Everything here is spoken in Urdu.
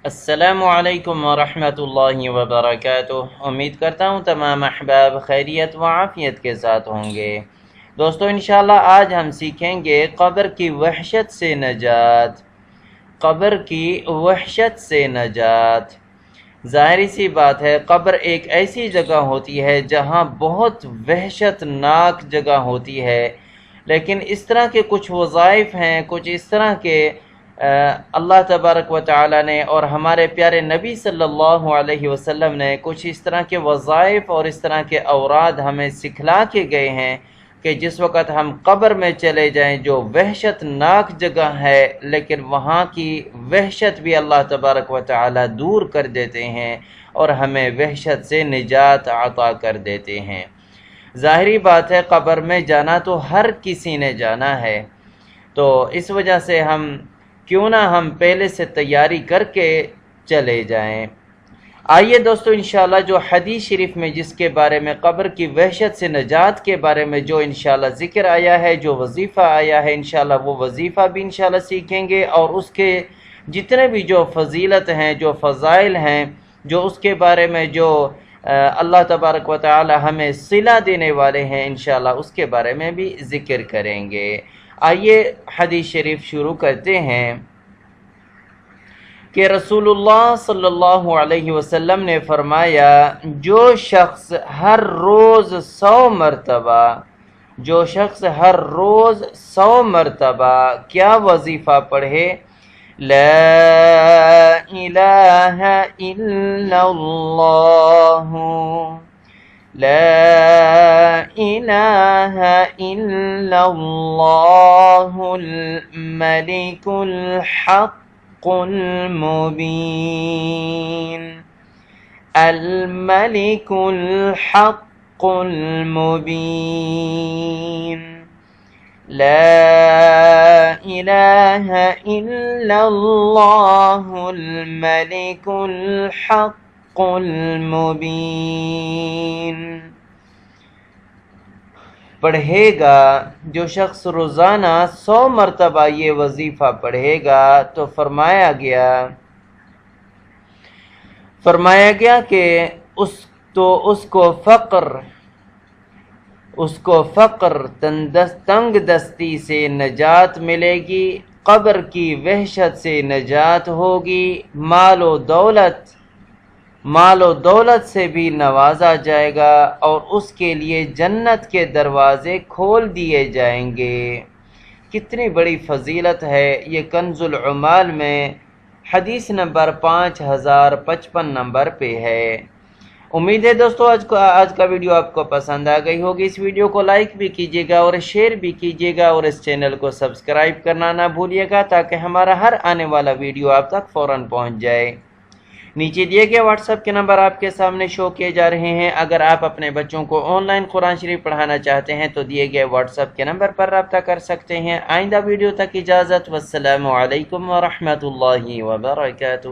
السلام علیکم ورحمۃ اللہ وبرکاتہ۔ امید کرتا ہوں تمام احباب خیریت و عافیت کے ساتھ ہوں گے۔ دوستو انشاءاللہ آج ہم سیکھیں گے قبر کی وحشت سے نجات۔ قبر کی وحشت سے نجات۔ ظاہری سی بات ہے، قبر ایک ایسی جگہ ہوتی ہے جہاں بہت وحشت ناک جگہ ہوتی ہے، لیکن اس طرح کے کچھ وظائف ہیں، کچھ اس طرح کے اللہ تبارک و تعالی نے اور ہمارے پیارے نبی صلی اللہ علیہ وسلم نے کچھ اس طرح کے وظائف اور اس طرح کے اوراد ہمیں سکھلا کے گئے ہیں کہ جس وقت ہم قبر میں چلے جائیں، جو وحشت ناک جگہ ہے، لیکن وہاں کی وحشت بھی اللہ تبارک و تعالی دور کر دیتے ہیں اور ہمیں وحشت سے نجات عطا کر دیتے ہیں۔ ظاہری بات ہے، قبر میں جانا تو ہر کسی نے جانا ہے، تو اس وجہ سے کیوں نہ ہم پہلے سے تیاری کر کے چلے جائیں۔ آئیے دوستو انشاءاللہ جو حدیث شریف میں جس کے بارے میں قبر کی وحشت سے نجات کے بارے میں جو انشاءاللہ ذکر آیا ہے، جو وظیفہ آیا ہے، انشاءاللہ وہ وظیفہ بھی انشاءاللہ سیکھیں گے، اور اس کے جتنے بھی جو فضیلت ہیں، جو فضائل ہیں، جو اس کے بارے میں جو اللہ تبارک و تعالی ہمیں صلہ دینے والے ہیں، انشاءاللہ اس کے بارے میں بھی ذکر کریں گے۔ آئیے حدیث شریف شروع کرتے ہیں کہ رسول اللہ صلی اللہ علیہ وسلم نے فرمایا، جو شخص ہر روز 100 مرتبہ کیا وظیفہ پڑھے؟ لا الہ الا اللہ، لا الہ الا اللہ الملک الحق المبین، الملک الحق المبین، لا الہ الا اللہ الملک الحق المبین۔ پڑھے گا جو شخص روزانہ 100 مرتبہ یہ وظیفہ پڑھے گا تو فرمایا گیا کہ اس کو فقر تنگ دستی سے نجات ملے گی، قبر کی وحشت سے نجات ہوگی، مال و دولت سے بھی نوازا جائے گا، اور اس کے لیے جنت کے دروازے کھول دیے جائیں گے۔ کتنی بڑی فضیلت ہے یہ کنز العمال میں حدیث نمبر 5055 نمبر پہ ہے۔ امید ہے دوستو آج کا ویڈیو آپ کو پسند آ گئی ہوگی۔ اس ویڈیو کو لائک بھی کیجیے گا اور شیئر بھی کیجیے گا، اور اس چینل کو سبسکرائب کرنا نہ بھولیے گا تاکہ ہمارا ہر آنے والا ویڈیو آپ تک فوراً پہنچ جائے۔ نیچے دیے گئے واٹس ایپ کے نمبر آپ کے سامنے شو کیے جا رہے ہیں۔ اگر آپ اپنے بچوں کو آن لائن قرآن شریف پڑھانا چاہتے ہیں تو دیے گئے واٹس ایپ کے نمبر پر رابطہ کر سکتے ہیں۔ آئندہ ویڈیو تک اجازت، والسلام علیکم ورحمۃ اللہ وبرکاتہ۔